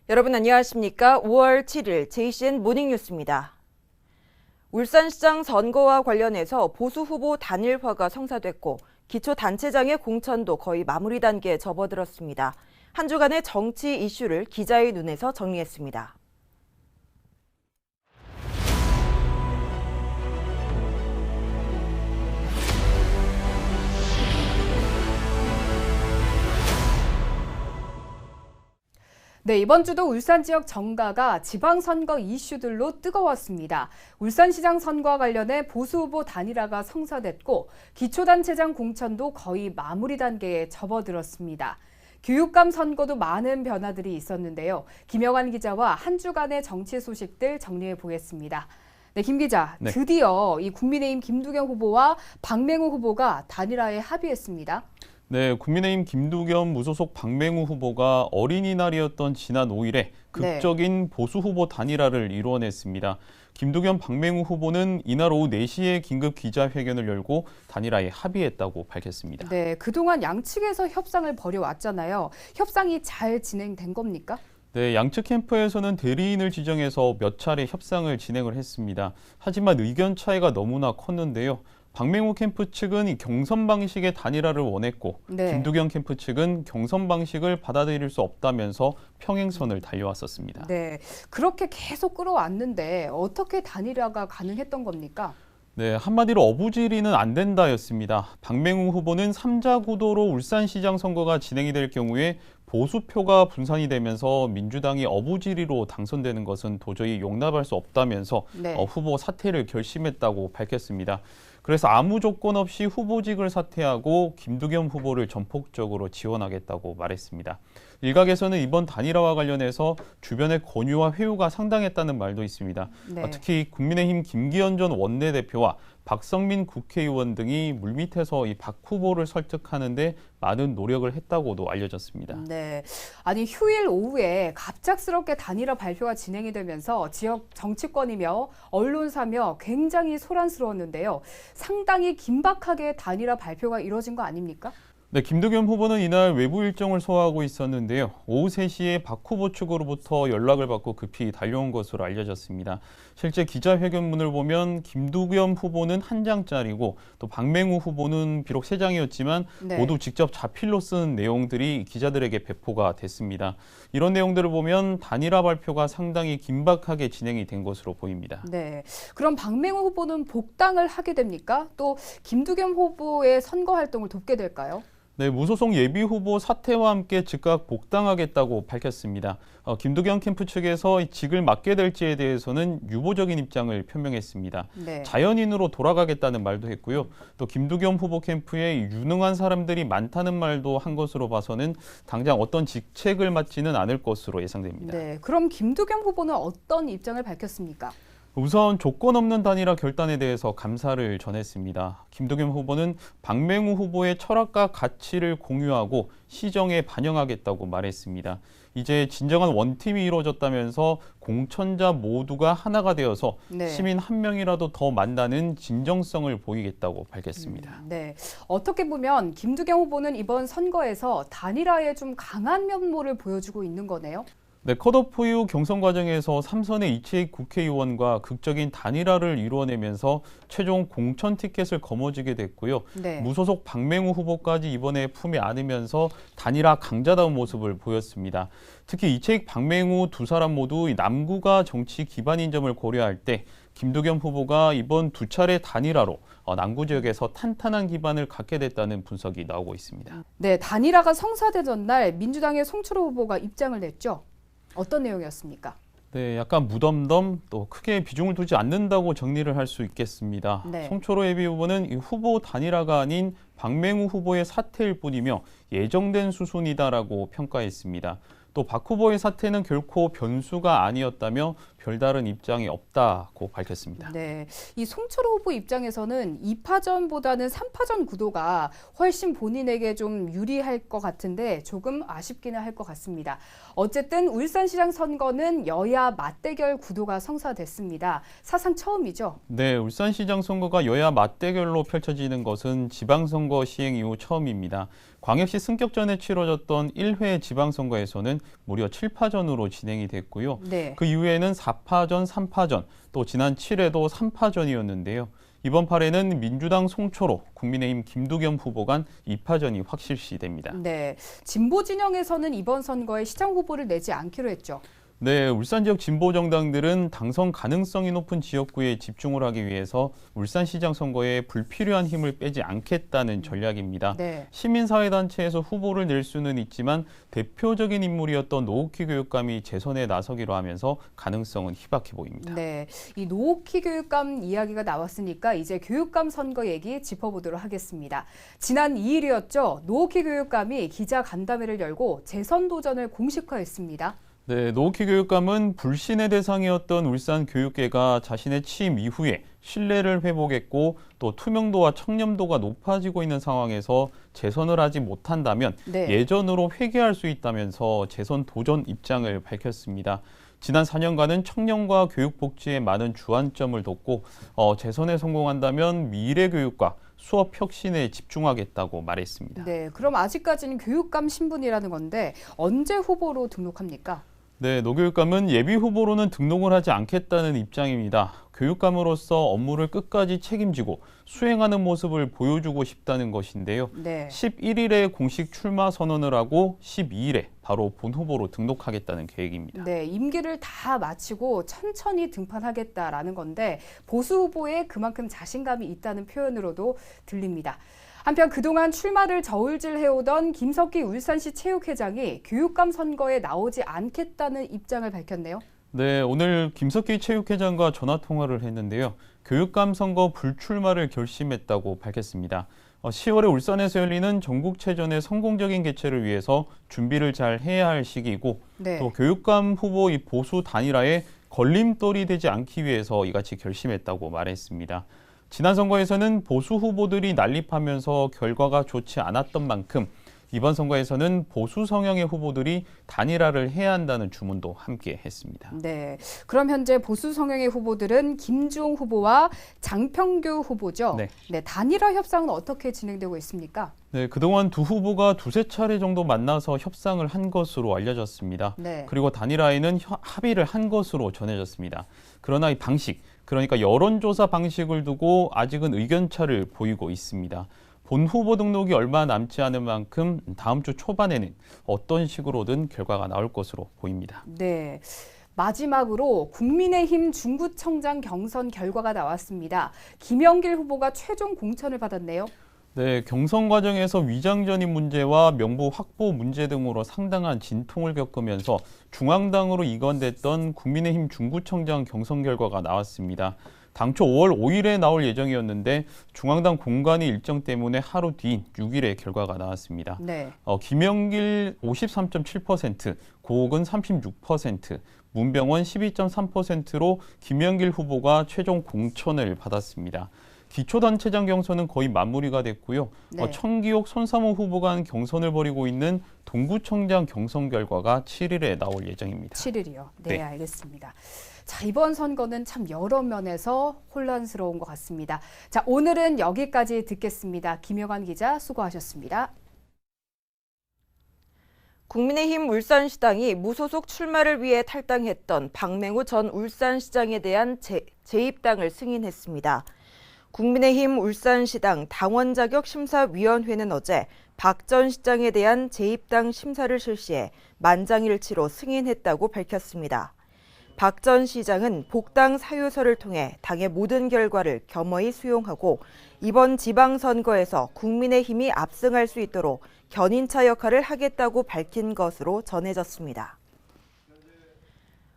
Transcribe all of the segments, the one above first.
여러분 안녕하십니까? 5월 7일 JCN 모닝뉴스입니다. 울산시장 선거와 관련해서 보수 후보 단일화가 성사됐고 기초단체장의 공천도 거의 마무리 단계에 접어들었습니다. 한 주간의 정치 이슈를 기자의 눈에서 정리했습니다. 네, 이번 주도 울산 지역 정가가 지방선거 이슈들로 뜨거웠습니다. 울산시장 선거와 관련해 보수 후보 단일화가 성사됐고 기초단체장 공천도 거의 마무리 단계에 접어들었습니다. 교육감 선거도 많은 변화들이 있었는데요. 김영환 기자와 한 주간의 정치 소식들 정리해 보겠습니다. 네, 김 기자, 드디어 이 국민의힘 김두겸 후보와 박맹우 후보가 단일화에 합의했습니다. 네, 국민의힘 김두겸 무소속 박맹우 후보가 어린이날이었던 지난 5일에 극적인 보수 후보 단일화를 이루어냈습니다. 김두겸 박맹우 후보는 이날 오후 4시에 긴급 기자회견을 열고 단일화에 합의했다고 밝혔습니다. 네, 그동안 양측에서 협상을 벌여왔잖아요. 협상이 잘 진행된 겁니까? 네, 양측 캠프에서는 대리인을 지정해서 몇 차례 협상을 진행을 했습니다. 하지만 의견 차이가 너무나 컸는데요. 박맹우 캠프 측은 이 경선 방식의 단일화를 원했고 김두겸 캠프 측은 경선 방식을 받아들일 수 없다면서 평행선을 달려왔었습니다. 네, 그렇게 계속 끌어왔는데 어떻게 단일화가 가능했던 겁니까? 네, 한마디로 어부지리는 안 된다였습니다. 박맹우 후보는 3자 구도로 울산시장 선거가 진행이 될 경우에 보수표가 분산이 되면서 민주당이 어부지리로 당선되는 것은 도저히 용납할 수 없다면서 후보 사퇴를 결심했다고 밝혔습니다. 그래서 아무 조건 없이 후보직을 사퇴하고 김두겸 후보를 전폭적으로 지원하겠다고 말했습니다. 일각에서는 이번 단일화와 관련해서 주변의 권유와 회유가 상당했다는 말도 있습니다. 특히 국민의힘 김기현 전 원내대표와 박성민 국회의원 등이 물밑에서 이 박 후보를 설득하는데 많은 노력을 했다고도 알려졌습니다. 네, 아니 휴일 오후에 갑작스럽게 단일화 발표가 진행이 되면서 지역 정치권이며 언론사며 굉장히 소란스러웠는데요. 상당히 긴박하게 단일화 발표가 이뤄진 거 아닙니까? 네, 김두겸 후보는 이날 외부 일정을 소화하고 있었는데요. 오후 3시에 박 후보 측으로부터 연락을 받고 급히 달려온 것으로 알려졌습니다. 실제 기자회견문을 보면 김두겸 후보는 한 장짜리고 또 박맹우 후보는 비록 3장이었지만 모두 직접 자필로 쓴 내용들이 기자들에게 배포가 됐습니다. 이런 내용들을 보면 단일화 발표가 상당히 긴박하게 진행이 된 것으로 보입니다. 네, 그럼 박맹우 후보는 복당을 하게 됩니까? 또 김두겸 후보의 선거 활동을 돕게 될까요? 네, 무소속 예비후보 사퇴와 함께 즉각 복당하겠다고 밝혔습니다. 김두겸 캠프 측에서 직을 맡게 될지에 대해서는 유보적인 입장을 표명했습니다. 자연인으로 돌아가겠다는 말도 했고요. 또 김두겸 후보 캠프에 유능한 사람들이 많다는 말도 한 것으로 봐서는 당장 어떤 직책을 맡지는 않을 것으로 예상됩니다. 네, 그럼 김두겸 후보는 어떤 입장을 밝혔습니까? 우선 조건 없는 단일화 결단에 대해서 감사를 전했습니다. 김두겸 후보는 박맹우 후보의 철학과 가치를 공유하고 시정에 반영하겠다고 말했습니다. 이제 진정한 원팀이 이루어졌다면서 공천자 모두가 하나가 되어서 시민 한 명이라도 더 만나는 진정성을 보이겠다고 밝혔습니다. 네, 어떻게 보면 김두겸 후보는 이번 선거에서 단일화에 좀 강한 면모를 보여주고 있는 거네요. 네, 컷오프 이후 경선 과정에서 3선의 이채익 국회의원과 극적인 단일화를 이루어내면서 최종 공천 티켓을 거머쥐게 됐고요. 무소속 박맹우 후보까지 이번에 품에 안으면서 단일화 강자다운 모습을 보였습니다. 특히 이채익 박맹우 두 사람 모두 남구가 정치 기반인 점을 고려할 때 김두겸 후보가 이번 두 차례 단일화로 남구 지역에서 탄탄한 기반을 갖게 됐다는 분석이 나오고 있습니다. 네, 단일화가 성사되던 날 민주당의 송철호 후보가 입장을 냈죠. 어떤 내용이었습니까? 네, 약간 무덤덤 또 크게 비중을 두지 않는다고 정리를 할 수 있겠습니다. 송철호 예비후보는 이 후보 단일화가 아닌 박맹우 후보의 사퇴일 뿐이며 예정된 수순이다라고 평가했습니다. 또 박 후보의 사퇴는 결코 변수가 아니었다며 별다른 입장이 없다고 밝혔습니다. 네, 이 송철호 후보 입장에서는 2파전보다는 3파전 구도가 훨씬 본인에게 좀 유리할 것 같은데 조금 아쉽기는 할 것 같습니다. 어쨌든 울산시장 선거는 여야 맞대결 구도가 성사됐습니다. 사상 처음이죠? 네, 울산시장 선거가 여야 맞대결로 펼쳐지는 것은 지방선거 시행 이후 처음입니다. 광역시 승격전에 치러졌던 1회 지방선거에서는 무려 7파전으로 진행이 됐고요. 네. 그 이후에는 4파전, 3파전, 또 지난 7회도 3파전이었는데요. 이번 8회는 민주당 송철호, 국민의힘 김두겸 후보 간 2파전이 확실시됩니다. 네, 진보 진영에서는 이번 선거에 시장 후보를 내지 않기로 했죠. 네, 울산 지역 진보 정당들은 당선 가능성이 높은 지역구에 집중을 하기 위해서 울산시장 선거에 불필요한 힘을 빼지 않겠다는 전략입니다. 네. 시민사회단체에서 후보를 낼 수는 있지만 대표적인 인물이었던 노욱희 교육감이 재선에 나서기로 하면서 가능성은 희박해 보입니다. 네, 이 노욱희 교육감 이야기가 나왔으니까 이제 교육감 선거 얘기 짚어보도록 하겠습니다. 지난 2일이었죠. 노욱희 교육감이 기자 간담회를 열고 재선 도전을 공식화했습니다. 네, 노욱희 교육감은 불신의 대상이었던 울산 교육계가 자신의 취임 이후에 신뢰를 회복했고 또 투명도와 청렴도가 높아지고 있는 상황에서 재선을 하지 못한다면 네. 예전으로 회귀할 수 있다면서 재선 도전 입장을 밝혔습니다. 지난 4년간은 청년과 교육 복지에 많은 주안점을 뒀고 재선에 성공한다면 미래 교육과 수업 혁신에 집중하겠다고 말했습니다. 네, 그럼 아직까지는 교육감 신분이라는 건데 언제 후보로 등록합니까? 네, 노 교육감은 예비 후보로는 등록을 하지 않겠다는 입장입니다. 교육감으로서 업무를 끝까지 책임지고 수행하는 모습을 보여주고 싶다는 것인데요. 네. 11일에 공식 출마 선언을 하고 12일에 바로 본 후보로 등록하겠다는 계획입니다. 네, 임기를 다 마치고 천천히 등판하겠다라는 건데 보수 후보에 그만큼 자신감이 있다는 표현으로도 들립니다. 한편 그동안 출마를 저울질해오던 김석기 울산시 체육회장이 교육감 선거에 나오지 않겠다는 입장을 밝혔네요. 네, 오늘 김석기 체육회장과 전화 통화를 했는데요. 교육감 선거 불출마를 결심했다고 밝혔습니다. 10월에 울산에서 열리는 전국체전의 성공적인 개최를 위해서 준비를 잘 해야 할 시기이고 네. 또 교육감 후보 이 보수 단일화에 걸림돌이 되지 않기 위해서 이같이 결심했다고 말했습니다. 지난 선거에서는 보수 후보들이 난립하면서 결과가 좋지 않았던 만큼 이번 선거에서는 보수 성향의 후보들이 단일화를 해야 한다는 주문도 함께 했습니다. 네, 그럼 현재 보수 성향의 후보들은 김주홍 후보와 장평규 후보죠. 네. 네, 단일화 협상은 어떻게 진행되고 있습니까? 네, 그동안 두 후보가 두세 차례 정도 만나서 협상을 한 것으로 알려졌습니다. 네. 그리고 단일화에는 합의를 한 것으로 전해졌습니다. 그러나 이 방식, 그러니까 여론조사 방식을 두고 아직은 의견차를 보이고 있습니다. 본 후보 등록이 얼마 남지 않은 만큼 다음 주 초반에는 어떤 식으로든 결과가 나올 것으로 보입니다. 네. 마지막으로 국민의힘 중구청장 경선 결과가 나왔습니다. 김영길 후보가 최종 공천을 받았네요. 네, 경선 과정에서 위장전입 문제와 명부 확보 문제 등으로 상당한 진통을 겪으면서 중앙당으로 이관됐던 국민의힘 중구청장 경선 결과가 나왔습니다. 당초 5월 5일에 나올 예정이었는데 중앙당 공관위 일정 때문에 하루 뒤인 6일에 결과가 나왔습니다. 네. 김영길 53.7%, 고옥은 36%, 문병원 12.3%로 김영길 후보가 최종 공천을 받았습니다. 기초단체장 경선은 거의 마무리가 됐고요. 네. 청기옥, 손삼호 후보가 한 경선을 벌이고 있는 동구청장 경선 결과가 7일에 나올 예정입니다. 7일이요. 네, 네. 알겠습니다. 자, 이번 선거는 참 여러 면에서 혼란스러운 것 같습니다. 자, 오늘은 여기까지 듣겠습니다. 김영환 기자 수고하셨습니다. 국민의힘 울산시당이 무소속 출마를 위해 탈당했던 박맹우 전 울산시장에 대한 재입당을 승인했습니다. 국민의힘 울산시당 당원자격심사위원회는 어제 박 전 시장에 대한 재입당 심사를 실시해 만장일치로 승인했다고 밝혔습니다. 박 전 시장은 복당 사유서를 통해 당의 모든 결과를 겸허히 수용하고 이번 지방선거에서 국민의힘이 압승할 수 있도록 견인차 역할을 하겠다고 밝힌 것으로 전해졌습니다.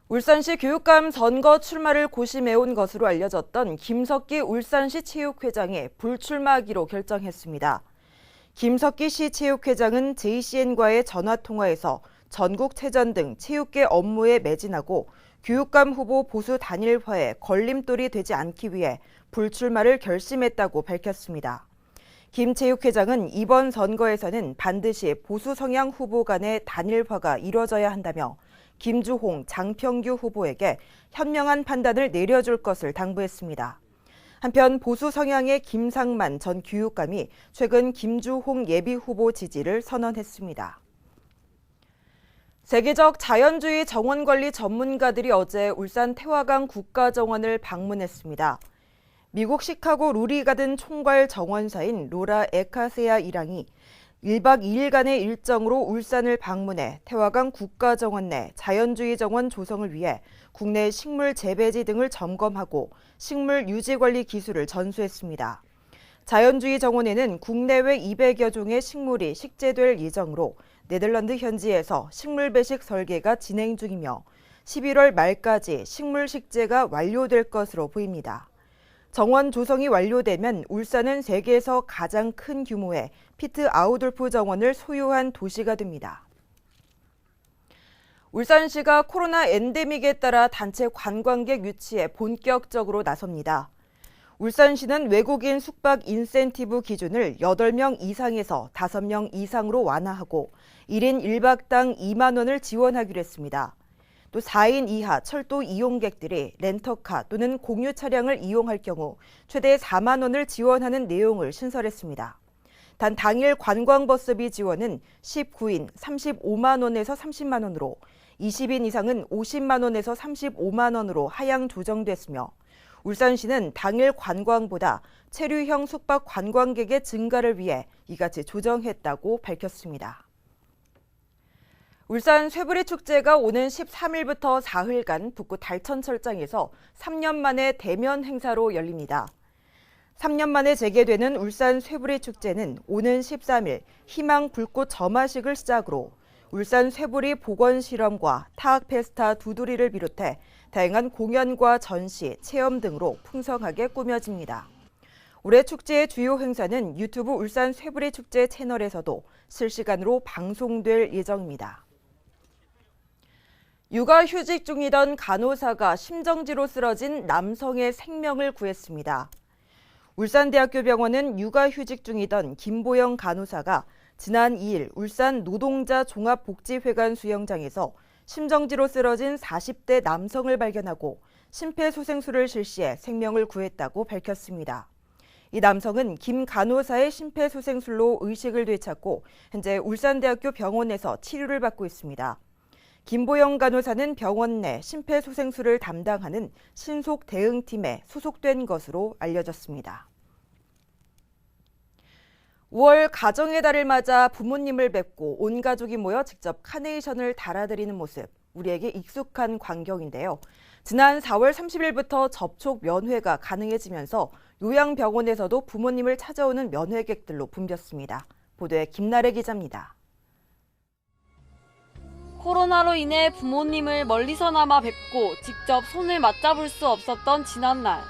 울산시 교육감 선거 출마를 고심해온 것으로 알려졌던 김석기 울산시 체육회장이 불출마하기로 결정했습니다. 김석기 시 체육회장은 JCN과의 전화통화에서 전국체전 등 체육계 업무에 매진하고 교육감 후보 보수 단일화에 걸림돌이 되지 않기 위해 불출마를 결심했다고 밝혔습니다. 김 체육회장은 이번 선거에서는 반드시 보수 성향 후보 간의 단일화가 이뤄져야 한다며 김주홍, 장평규 후보에게 현명한 판단을 내려줄 것을 당부했습니다. 한편 보수 성향의 김상만 전 교육감이 최근 김주홍 예비 후보 지지를 선언했습니다. 세계적 자연주의 정원관리 전문가들이 어제 울산 태화강 국가정원을 방문했습니다. 미국 시카고 루리가든 총괄 정원사인 로라 에카세아 일항이 1박 2일간의 일정으로 울산을 방문해 태화강 국가정원 내 자연주의 정원 조성을 위해 국내 식물 재배지 등을 점검하고 식물 유지 관리 기술을 전수했습니다. 자연주의 정원에는 국내외 200여 종의 식물이 식재될 예정으로 네덜란드 현지에서 식물 배식 설계가 진행 중이며 11월 말까지 식물 식재가 완료될 것으로 보입니다. 정원 조성이 완료되면 울산은 세계에서 가장 큰 규모의 피트 아우돌프 정원을 소유한 도시가 됩니다. 울산시가 코로나 엔데믹에 따라 단체 관광객 유치에 본격적으로 나섭니다. 울산시는 외국인 숙박 인센티브 기준을 8명 이상에서 5명 이상으로 완화하고 1인 1박당 2만 원을 지원하기로 했습니다. 또 4인 이하 철도 이용객들이 렌터카 또는 공유 차량을 이용할 경우 최대 4만 원을 지원하는 내용을 신설했습니다. 단 당일 관광버스비 지원은 19인 35만 원에서 30만 원으로 20인 이상은 50만 원에서 35만 원으로 하향 조정됐으며 울산시는 당일 관광보다 체류형 숙박 관광객의 증가를 위해 이같이 조정했다고 밝혔습니다. 울산 쇠부리 축제가 오는 13일부터 4일간 북구 달천철장에서 3년 만에 대면 행사로 열립니다. 3년 만에 재개되는 울산 쇠부리 축제는 오는 13일 희망 불꽃 점화식을 시작으로 울산 쇠부리 복원 실험과 타악 페스타 두드리를 비롯해 다양한 공연과 전시, 체험 등으로 풍성하게 꾸며집니다. 올해 축제의 주요 행사는 유튜브 울산 쇠부리 축제 채널에서도 실시간으로 방송될 예정입니다. 육아휴직 중이던 간호사가 심정지로 쓰러진 남성의 생명을 구했습니다. 울산대학교 병원은 육아휴직 중이던 김보영 간호사가 지난 2일 울산 노동자 종합복지회관 수영장에서 심정지로 쓰러진 40대 남성을 발견하고 심폐소생술을 실시해 생명을 구했다고 밝혔습니다. 이 남성은 김 간호사의 심폐소생술로 의식을 되찾고 현재 울산대학교 병원에서 치료를 받고 있습니다. 김보영 간호사는 병원 내 심폐소생술을 담당하는 신속대응팀에 소속된 것으로 알려졌습니다. 5월 가정의 달을 맞아 부모님을 뵙고 온 가족이 모여 직접 카네이션을 달아드리는 모습, 우리에게 익숙한 광경인데요. 지난 4월 30일부터 접촉 면회가 가능해지면서 요양병원에서도 부모님을 찾아오는 면회객들로 붐볐습니다. 보도에 김나래 기자입니다. 코로나로 인해 부모님을 멀리서나마 뵙고 직접 손을 맞잡을 수 없었던 지난날.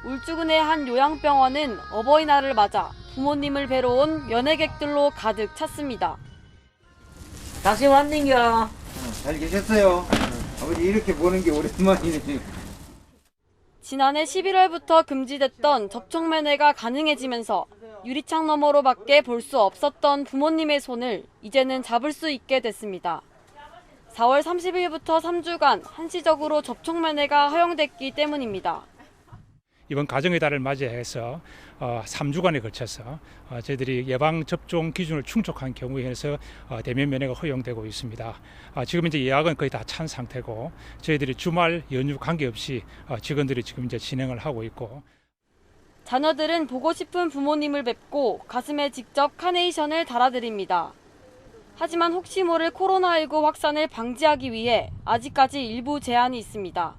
울주군의 한 요양병원은 어버이날을 맞아 부모님을 뵈러 온 면회객들로 가득 찼습니다. 다시 왔는겨. 잘 계셨어요? 아버지 이렇게 보는 게 오랜만이네요. 지난해 11월부터 금지됐던 접촉 면회가 가능해지면서 유리창 너머로밖에 볼 수 없었던 부모님의 손을 이제는 잡을 수 있게 됐습니다. 4월 30일부터 3주간 한시적으로 접촉 면회가 허용됐기 때문입니다. 이번 가정의 달을 맞이해서 3주간에 걸쳐서 저희들이 예방접종 기준을 충족한 경우에서 대면 면회가 허용되고 있습니다. 지금 이제 예약은 거의 다 찬 상태고 저희들이 주말 연휴 관계없이 직원들이 지금 이제 진행을 하고 있고. 자녀들은 보고 싶은 부모님을 뵙고 가슴에 직접 카네이션을 달아드립니다. 하지만 혹시 모를 코로나19 확산을 방지하기 위해 아직까지 일부 제한이 있습니다.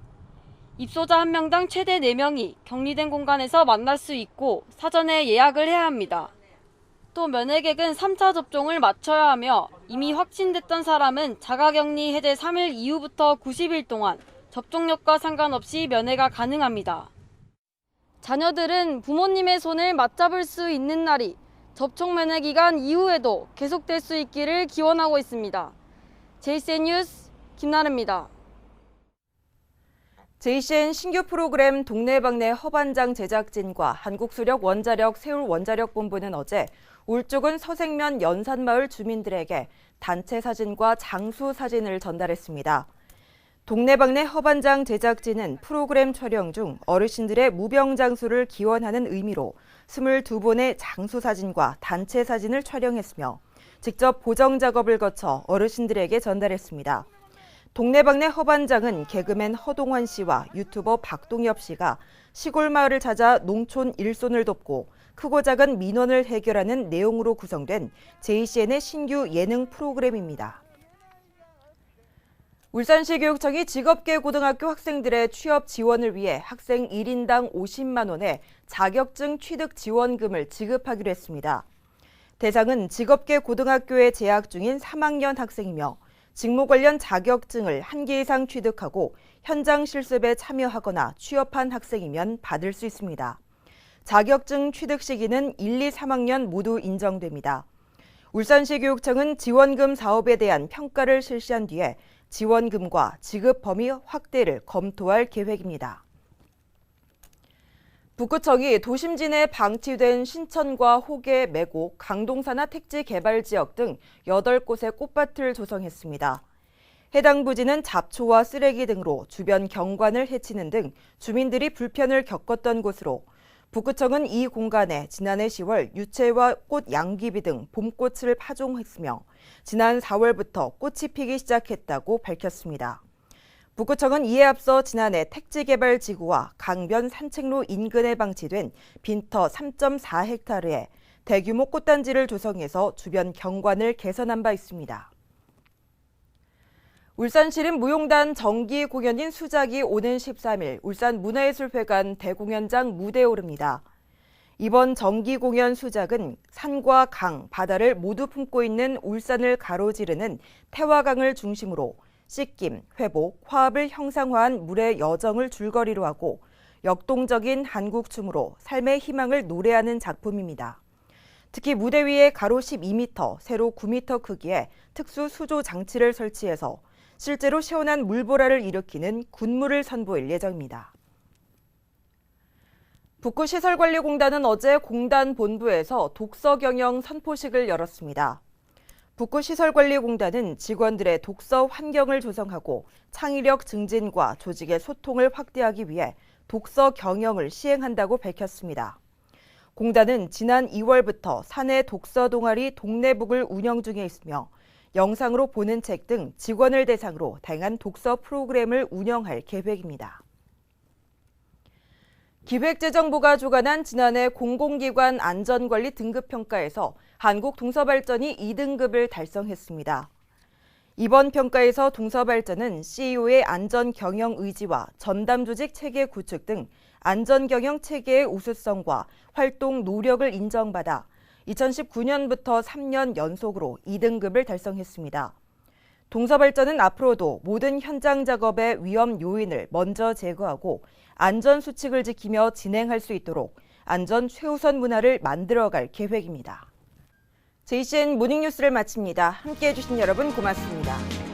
입소자 1명당 최대 4명이 격리된 공간에서 만날 수 있고 사전에 예약을 해야 합니다. 또 면회객은 3차 접종을 마쳐야 하며 이미 확진됐던 사람은 자가격리 해제 3일 이후부터 90일 동안 접종력과 상관없이 면회가 가능합니다. 자녀들은 부모님의 손을 맞잡을 수 있는 날이 접촉 면회 기간 이후에도 계속될 수 있기를 기원하고 있습니다. JCN 뉴스 김나래입니다. JCN 신규 프로그램 동네방네 허반장 제작진과 한국수력 원자력 세울 원자력 본부는 어제 울주군 서생면 연산마을 주민들에게 단체 사진과 장수 사진을 전달했습니다. 동네방네 허반장 제작진은 프로그램 촬영 중 어르신들의 무병장수를 기원하는 의미로 22번의 장수 사진과 단체 사진을 촬영했으며 직접 보정 작업을 거쳐 어르신들에게 전달했습니다. 동네방네 허반장은 개그맨 허동환 씨와 유튜버 박동엽 씨가 시골 마을을 찾아 농촌 일손을 돕고 크고 작은 민원을 해결하는 내용으로 구성된 JCN의 신규 예능 프로그램입니다. 울산시 교육청이 직업계 고등학교 학생들의 취업 지원을 위해 학생 1인당 50만 원의 자격증 취득 지원금을 지급하기로 했습니다. 대상은 직업계 고등학교에 재학 중인 3학년 학생이며 직무 관련 자격증을 1개 이상 취득하고 현장 실습에 참여하거나 취업한 학생이면 받을 수 있습니다. 자격증 취득 시기는 1, 2, 3학년 모두 인정됩니다. 울산시 교육청은 지원금 사업에 대한 평가를 실시한 뒤에 지원금과 지급 범위 확대를 검토할 계획입니다. 북구청이 도심진에 방치된 신천과 호계, 매곡, 강동산하 택지 개발 지역 등 8곳의 꽃밭을 조성했습니다. 해당 부지는 잡초와 쓰레기 등으로 주변 경관을 해치는 등 주민들이 불편을 겪었던 곳으로 북구청은 이 공간에 지난해 10월 유채와 꽃 양귀비 등 봄꽃을 파종했으며 지난 4월부터 꽃이 피기 시작했다고 밝혔습니다. 북구청은 이에 앞서 지난해 택지개발지구와 강변 산책로 인근에 방치된 빈터 3.4헥타르에 대규모 꽃단지를 조성해서 주변 경관을 개선한 바 있습니다. 울산시립 무용단 정기 공연인 수작이 오는 13일 울산문화예술회관 대공연장 무대에 오릅니다. 이번 정기 공연 수작은 산과 강, 바다를 모두 품고 있는 울산을 가로지르는 태화강을 중심으로 씻김, 회복, 화합을 형상화한 물의 여정을 줄거리로 하고 역동적인 한국춤으로 삶의 희망을 노래하는 작품입니다. 특히 무대 위에 가로 12m, 세로 9m 크기의 특수 수조 장치를 설치해서 실제로 시원한 물보라를 일으키는 군무를 선보일 예정입니다. 북구시설관리공단은 어제 공단 본부에서 독서 경영 선포식을 열었습니다. 북구시설관리공단은 직원들의 독서 환경을 조성하고 창의력 증진과 조직의 소통을 확대하기 위해 독서 경영을 시행한다고 밝혔습니다. 공단은 지난 2월부터 사내 독서 동아리 동네북을 운영 중에 있으며 영상으로 보는 책 등 직원을 대상으로 다양한 독서 프로그램을 운영할 계획입니다. 기획재정부가 주관한 지난해 공공기관 안전관리 등급평가에서 한국동서발전이 2등급을 달성했습니다. 이번 평가에서 동서발전은 CEO의 안전경영 의지와 전담조직 체계 구축 등 안전경영 체계의 우수성과 활동 노력을 인정받아 2019년부터 3년 연속으로 2등급을 달성했습니다. 동서발전은 앞으로도 모든 현장 작업의 위험 요인을 먼저 제거하고 안전수칙을 지키며 진행할 수 있도록 안전 최우선 문화를 만들어갈 계획입니다. JCN 모닝뉴스를 마칩니다. 함께해 주신 여러분 고맙습니다.